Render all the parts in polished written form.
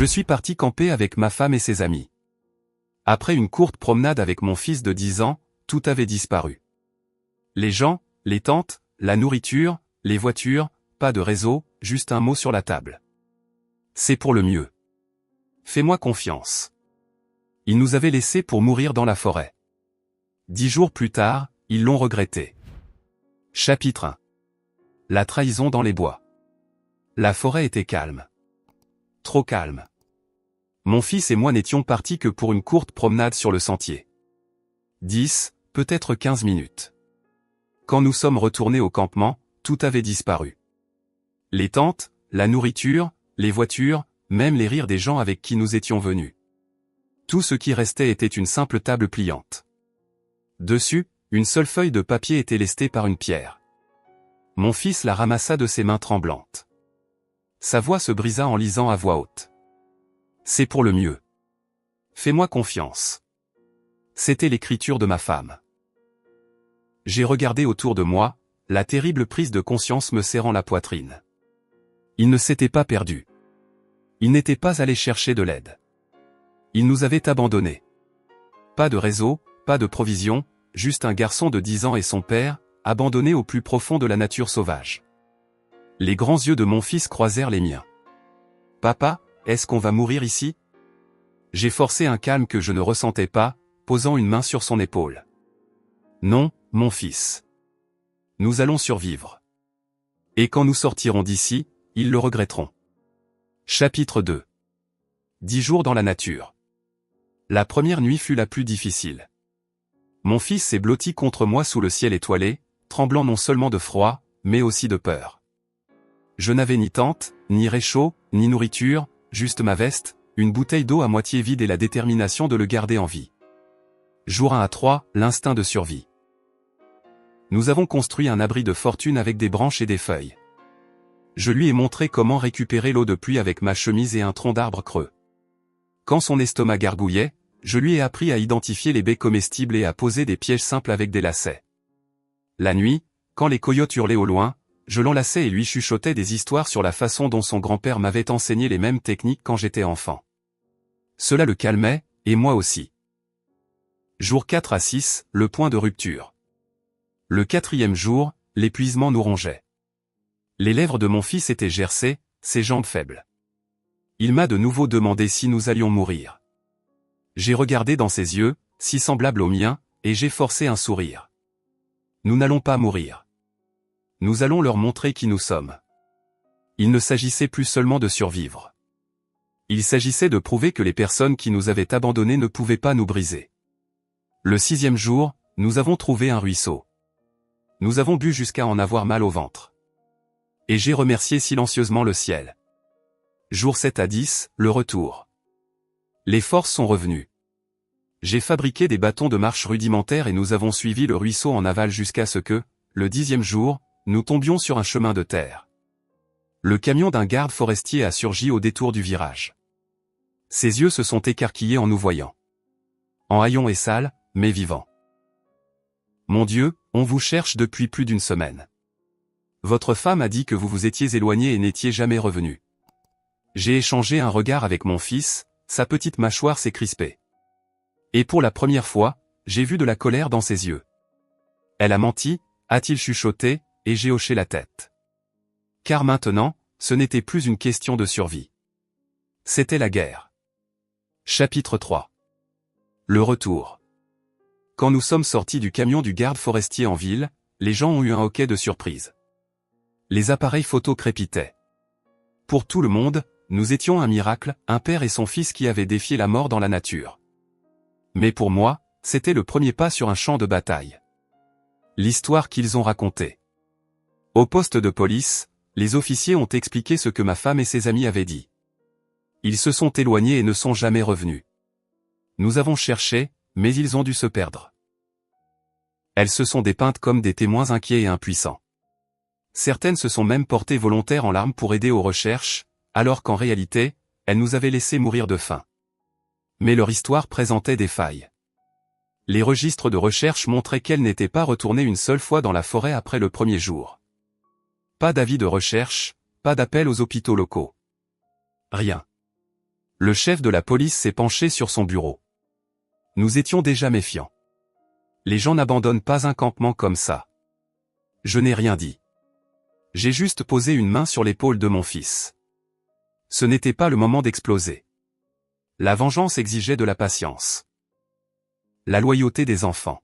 Je suis parti camper avec ma femme et ses amis. Après une courte promenade avec mon fils de 10 ans, tout avait disparu. Les gens, les tentes, la nourriture, les voitures, pas de réseau, juste un mot sur la table. C'est pour le mieux. Fais-moi confiance. Ils nous avaient laissés pour mourir dans la forêt. 10 jours plus tard, ils l'ont regretté. Chapitre 1. La trahison dans les bois. La forêt était calme. Trop calme. Mon fils et moi n'étions partis que pour une courte promenade sur le sentier. 10, peut-être 15 minutes. Quand nous sommes retournés au campement, tout avait disparu. Les tentes, la nourriture, les voitures, même les rires des gens avec qui nous étions venus. Tout ce qui restait était une simple table pliante. Dessus, une seule feuille de papier était lestée par une pierre. Mon fils la ramassa de ses mains tremblantes. Sa voix se brisa en lisant à voix haute. C'est pour le mieux. Fais-moi confiance. C'était l'écriture de ma femme. J'ai regardé autour de moi, la terrible prise de conscience me serrant la poitrine. Il ne s'était pas perdu. Il n'était pas allé chercher de l'aide. Il nous avait abandonnés. Pas de réseau, pas de provisions, juste un garçon de 10 ans et son père, abandonnés au plus profond de la nature sauvage. Les grands yeux de mon fils croisèrent les miens. « Papa, est-ce qu'on va mourir ici ?» J'ai forcé un calme que je ne ressentais pas, posant une main sur son épaule. « Non, mon fils. Nous allons survivre. Et quand nous sortirons d'ici, ils le regretteront. » Chapitre 2. 10 jours dans la nature. La première nuit fut la plus difficile. Mon fils s'est blotti contre moi sous le ciel étoilé, tremblant non seulement de froid, mais aussi de peur. Je n'avais ni tente, ni réchaud, ni nourriture, juste ma veste, une bouteille d'eau à moitié vide et la détermination de le garder en vie. Jour 1 à 3, l'instinct de survie. Nous avons construit un abri de fortune avec des branches et des feuilles. Je lui ai montré comment récupérer l'eau de pluie avec ma chemise et un tronc d'arbre creux. Quand son estomac gargouillait, je lui ai appris à identifier les baies comestibles et à poser des pièges simples avec des lacets. La nuit, quand les coyotes hurlaient au loin, je l'enlaçais et lui chuchotais des histoires sur la façon dont son grand-père m'avait enseigné les mêmes techniques quand j'étais enfant. Cela le calmait, et moi aussi. Jour 4 à 6, le point de rupture. Le 4e jour, l'épuisement nous rongeait. Les lèvres de mon fils étaient gercées, ses jambes faibles. Il m'a de nouveau demandé si nous allions mourir. J'ai regardé dans ses yeux, si semblables aux miens, et j'ai forcé un sourire. Nous n'allons pas mourir. Nous allons leur montrer qui nous sommes. Il ne s'agissait plus seulement de survivre. Il s'agissait de prouver que les personnes qui nous avaient abandonnés ne pouvaient pas nous briser. Le 6e jour, nous avons trouvé un ruisseau. Nous avons bu jusqu'à en avoir mal au ventre. Et j'ai remercié silencieusement le ciel. Jour 7 à 10, le retour. Les forces sont revenues. J'ai fabriqué des bâtons de marche rudimentaires et nous avons suivi le ruisseau en aval jusqu'à ce que, le 10e jour, nous tombions sur un chemin de terre. Le camion d'un garde forestier a surgi au détour du virage. Ses yeux se sont écarquillés en nous voyant. En haillons et sale, mais vivant. Mon Dieu, on vous cherche depuis plus d'une semaine. Votre femme a dit que vous vous étiez éloigné et n'étiez jamais revenu. J'ai échangé un regard avec mon fils, sa petite mâchoire s'est crispée. Et pour la première fois, j'ai vu de la colère dans ses yeux. Elle a menti, a-t-il chuchoté, et j'ai hoché la tête. Car maintenant, ce n'était plus une question de survie. C'était la guerre. Chapitre 3. Le retour. Quand nous sommes sortis du camion du garde forestier en ville, les gens ont eu un hoquet de surprise. Les appareils photo crépitaient. Pour tout le monde, nous étions un miracle, un père et son fils qui avaient défié la mort dans la nature. Mais pour moi, c'était le premier pas sur un champ de bataille. L'histoire qu'ils ont racontée. Au poste de police, les officiers ont expliqué ce que ma femme et ses amis avaient dit. Ils se sont éloignés et ne sont jamais revenus. Nous avons cherché, mais ils ont dû se perdre. Elles se sont dépeintes comme des témoins inquiets et impuissants. Certaines se sont même portées volontaires en larmes pour aider aux recherches, alors qu'en réalité, elles nous avaient laissé mourir de faim. Mais leur histoire présentait des failles. Les registres de recherche montraient qu'elles n'étaient pas retournées une seule fois dans la forêt après le premier jour. Pas d'avis de recherche, pas d'appel aux hôpitaux locaux. Rien. Le chef de la police s'est penché sur son bureau. Nous étions déjà méfiants. Les gens n'abandonnent pas un campement comme ça. Je n'ai rien dit. J'ai juste posé une main sur l'épaule de mon fils. Ce n'était pas le moment d'exploser. La vengeance exigeait de la patience. La loyauté des enfants.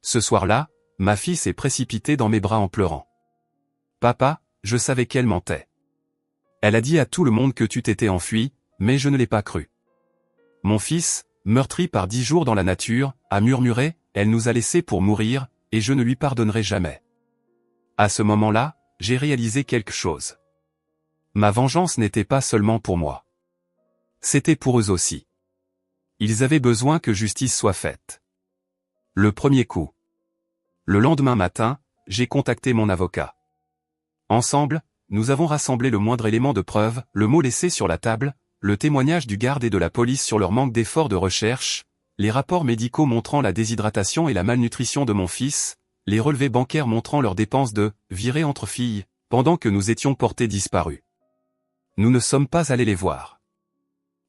Ce soir-là, ma fille s'est précipitée dans mes bras en pleurant. Papa, je savais qu'elle mentait. Elle a dit à tout le monde que tu t'étais enfui, mais je ne l'ai pas cru. Mon fils, meurtri par 10 jours dans la nature, a murmuré, elle nous a laissés pour mourir, et je ne lui pardonnerai jamais. À ce moment-là, j'ai réalisé quelque chose. Ma vengeance n'était pas seulement pour moi. C'était pour eux aussi. Ils avaient besoin que justice soit faite. Le premier coup. Le lendemain matin, j'ai contacté mon avocat. Ensemble, nous avons rassemblé le moindre élément de preuve, le mot laissé sur la table, le témoignage du garde et de la police sur leur manque d'efforts de recherche, les rapports médicaux montrant la déshydratation et la malnutrition de mon fils, les relevés bancaires montrant leurs dépenses de « virée entre filles », pendant que nous étions portés disparus. Nous ne sommes pas allés les voir.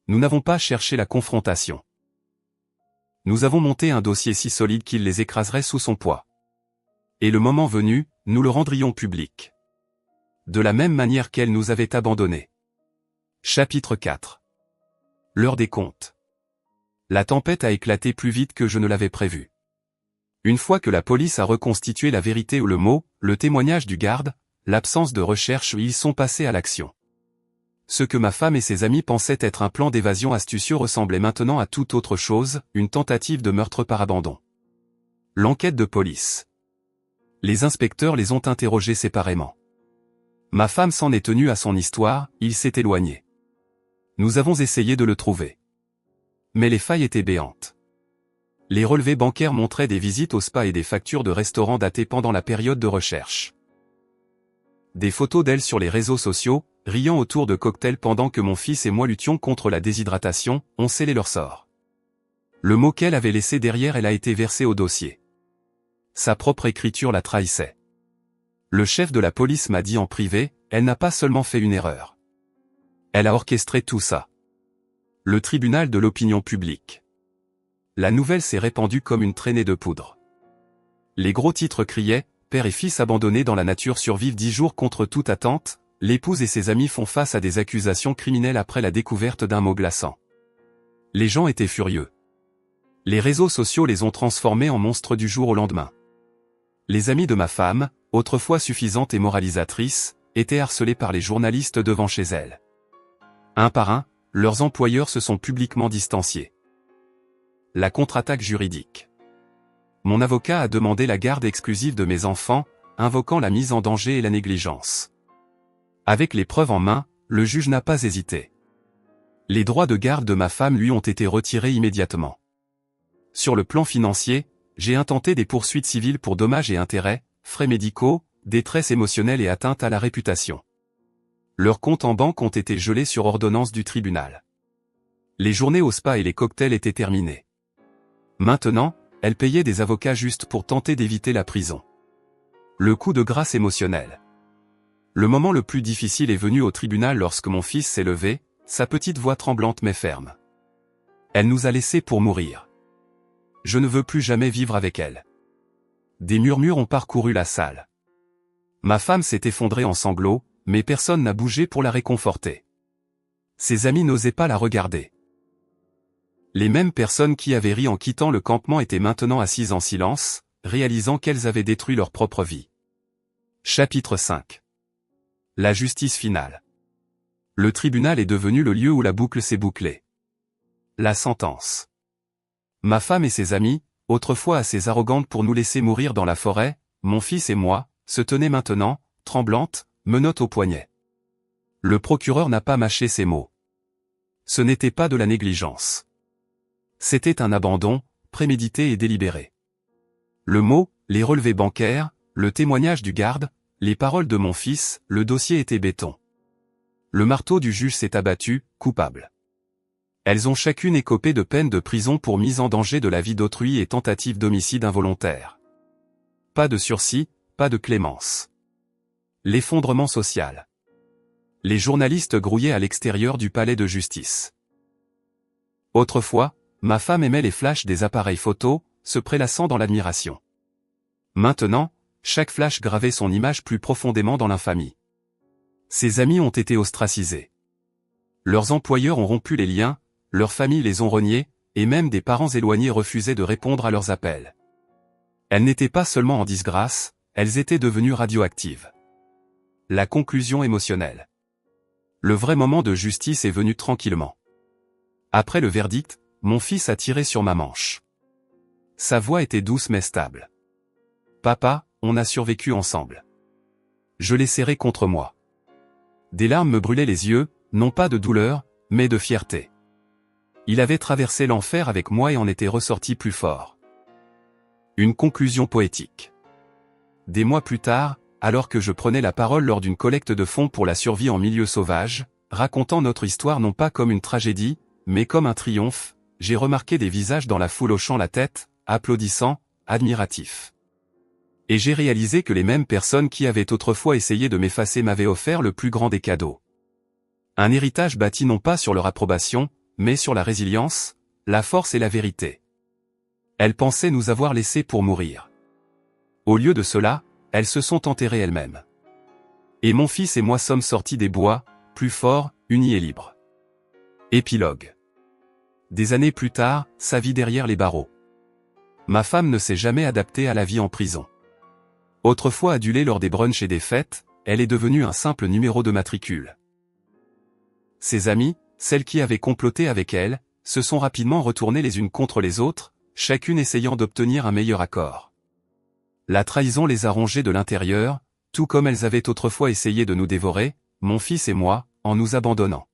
Nous n'avons pas cherché la confrontation. Nous avons monté un dossier si solide qu'il les écraserait sous son poids. Et le moment venu, nous le rendrions public. De la même manière qu'elle nous avait abandonnés. Chapitre 4. L'heure des comptes. La tempête a éclaté plus vite que je ne l'avais prévu. Une fois que la police a reconstitué la vérité ou le mot, le témoignage du garde, l'absence de recherche, ils sont passés à l'action. Ce que ma femme et ses amis pensaient être un plan d'évasion astucieux ressemblait maintenant à toute autre chose, une tentative de meurtre par abandon. L'enquête de police. Les inspecteurs les ont interrogés séparément. Ma femme s'en est tenue à son histoire, il s'est éloigné. Nous avons essayé de le trouver. Mais les failles étaient béantes. Les relevés bancaires montraient des visites au spa et des factures de restaurants datées pendant la période de recherche. Des photos d'elle sur les réseaux sociaux, riant autour de cocktails pendant que mon fils et moi luttions contre la déshydratation, ont scellé leur sort. Le mot qu'elle avait laissé derrière elle a été versé au dossier. Sa propre écriture la trahissait. Le chef de la police m'a dit en privé, elle n'a pas seulement fait une erreur. Elle a orchestré tout ça. Le tribunal de l'opinion publique. La nouvelle s'est répandue comme une traînée de poudre. Les gros titres criaient, père et fils abandonnés dans la nature survivent 10 jours contre toute attente, l'épouse et ses amis font face à des accusations criminelles après la découverte d'un mot glaçant. Les gens étaient furieux. Les réseaux sociaux les ont transformés en monstres du jour au lendemain. Les amis de ma femme, autrefois suffisantes et moralisatrices, étaient harcelés par les journalistes devant chez elle. Un par un, leurs employeurs se sont publiquement distanciés. La contre-attaque juridique. Mon avocat a demandé la garde exclusive de mes enfants, invoquant la mise en danger et la négligence. Avec les preuves en main, le juge n'a pas hésité. Les droits de garde de ma femme lui ont été retirés immédiatement. Sur le plan financier, j'ai intenté des poursuites civiles pour dommages et intérêts, frais médicaux, détresse émotionnelle et atteinte à la réputation. Leurs comptes en banque ont été gelés sur ordonnance du tribunal. Les journées au spa et les cocktails étaient terminés. Maintenant, elle payait des avocats juste pour tenter d'éviter la prison. Le coup de grâce émotionnel. Le moment le plus difficile est venu au tribunal lorsque mon fils s'est levé, sa petite voix tremblante mais ferme. Elle nous a laissés pour mourir. Je ne veux plus jamais vivre avec elle. Des murmures ont parcouru la salle. Ma femme s'est effondrée en sanglots, mais personne n'a bougé pour la réconforter. Ses amis n'osaient pas la regarder. Les mêmes personnes qui avaient ri en quittant le campement étaient maintenant assises en silence, réalisant qu'elles avaient détruit leur propre vie. Chapitre 5. La justice finale. Le tribunal est devenu le lieu où la boucle s'est bouclée. La sentence. Ma femme et ses amis, autrefois assez arrogantes pour nous laisser mourir dans la forêt, mon fils et moi, se tenaient maintenant, tremblantes, menottes au poignet. Le procureur n'a pas mâché ses mots. Ce n'était pas de la négligence. C'était un abandon, prémédité et délibéré. Le mot, les relevés bancaires, le témoignage du garde, les paroles de mon fils, le dossier était béton. Le marteau du juge s'est abattu, coupable. Elles ont chacune écopé de peines de prison pour mise en danger de la vie d'autrui et tentative d'homicide involontaire. Pas de sursis, pas de clémence. L'effondrement social. Les journalistes grouillaient à l'extérieur du palais de justice. Autrefois, ma femme aimait les flashs des appareils photo, se prélassant dans l'admiration. Maintenant, chaque flash gravait son image plus profondément dans l'infamie. Ses amis ont été ostracisés. Leurs employeurs ont rompu les liens, leurs familles les ont reniés, et même des parents éloignés refusaient de répondre à leurs appels. Elles n'étaient pas seulement en disgrâce, elles étaient devenues radioactives. La conclusion émotionnelle. Le vrai moment de justice est venu tranquillement. Après le verdict, mon fils a tiré sur ma manche. Sa voix était douce mais stable. « Papa, on a survécu ensemble. » Je l'ai serré contre moi. Des larmes me brûlaient les yeux, non pas de douleur, mais de fierté. Il avait traversé l'enfer avec moi et en était ressorti plus fort. Une conclusion poétique. Des mois plus tard, alors que je prenais la parole lors d'une collecte de fonds pour la survie en milieu sauvage, racontant notre histoire non pas comme une tragédie, mais comme un triomphe, j'ai remarqué des visages dans la foule hochant la tête, applaudissant, admiratifs. Et j'ai réalisé que les mêmes personnes qui avaient autrefois essayé de m'effacer m'avaient offert le plus grand des cadeaux. Un héritage bâti non pas sur leur approbation, mais sur la résilience, la force et la vérité. Elles pensaient nous avoir laissés pour mourir. Au lieu de cela, elles se sont enterrées elles-mêmes. Et mon fils et moi sommes sortis des bois, plus forts, unis et libres. Épilogue. Des années plus tard, sa vie derrière les barreaux. Ma femme ne s'est jamais adaptée à la vie en prison. Autrefois adulée lors des brunchs et des fêtes, elle est devenue un simple numéro de matricule. Ses amies, celles qui avaient comploté avec elle, se sont rapidement retournées les unes contre les autres, chacune essayant d'obtenir un meilleur accord. La trahison les a rongées de l'intérieur, tout comme elles avaient autrefois essayé de nous dévorer, mon fils et moi, en nous abandonnant.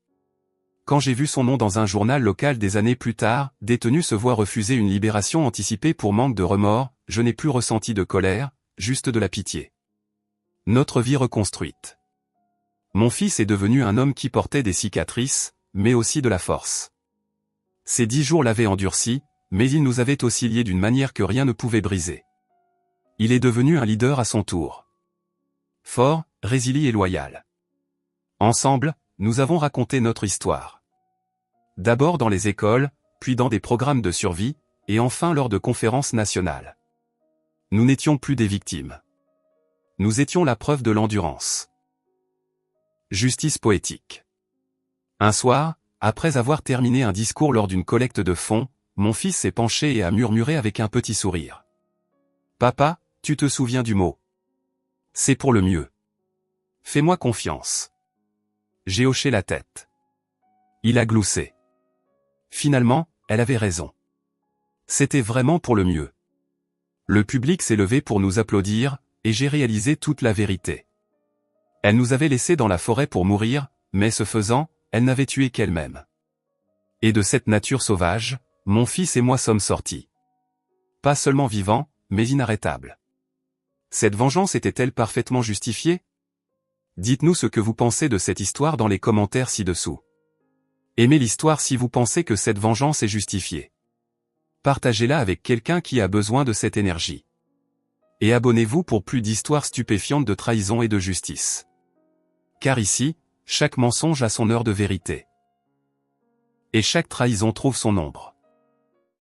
Quand j'ai vu son nom dans un journal local des années plus tard, détenu se voit refuser une libération anticipée pour manque de remords, je n'ai plus ressenti de colère, juste de la pitié. Notre vie reconstruite. Mon fils est devenu un homme qui portait des cicatrices, mais aussi de la force. Ces 10 jours l'avaient endurci, mais il nous avait aussi liés d'une manière que rien ne pouvait briser. Il est devenu un leader à son tour. Fort, résilient et loyal. Ensemble, nous avons raconté notre histoire. D'abord dans les écoles, puis dans des programmes de survie, et enfin lors de conférences nationales. Nous n'étions plus des victimes. Nous étions la preuve de l'endurance. Justice poétique. Un soir, après avoir terminé un discours lors d'une collecte de fonds, mon fils s'est penché et a murmuré avec un petit sourire. « Papa, tu te souviens du mot. C'est pour le mieux. Fais-moi confiance. » J'ai hoché la tête. Il a gloussé. Finalement, elle avait raison. C'était vraiment pour le mieux. Le public s'est levé pour nous applaudir, et j'ai réalisé toute la vérité. Elle nous avait laissés dans la forêt pour mourir, mais ce faisant, elle n'avait tué qu'elle-même. Et de cette nature sauvage, mon fils et moi sommes sortis. Pas seulement vivants, mais inarrêtables. Cette vengeance était-elle parfaitement justifiée? Dites-nous ce que vous pensez de cette histoire dans les commentaires ci-dessous. Aimez l'histoire si vous pensez que cette vengeance est justifiée. Partagez-la avec quelqu'un qui a besoin de cette énergie. Et abonnez-vous pour plus d'histoires stupéfiantes de trahison et de justice. Car ici, chaque mensonge a son heure de vérité. Et chaque trahison trouve son ombre.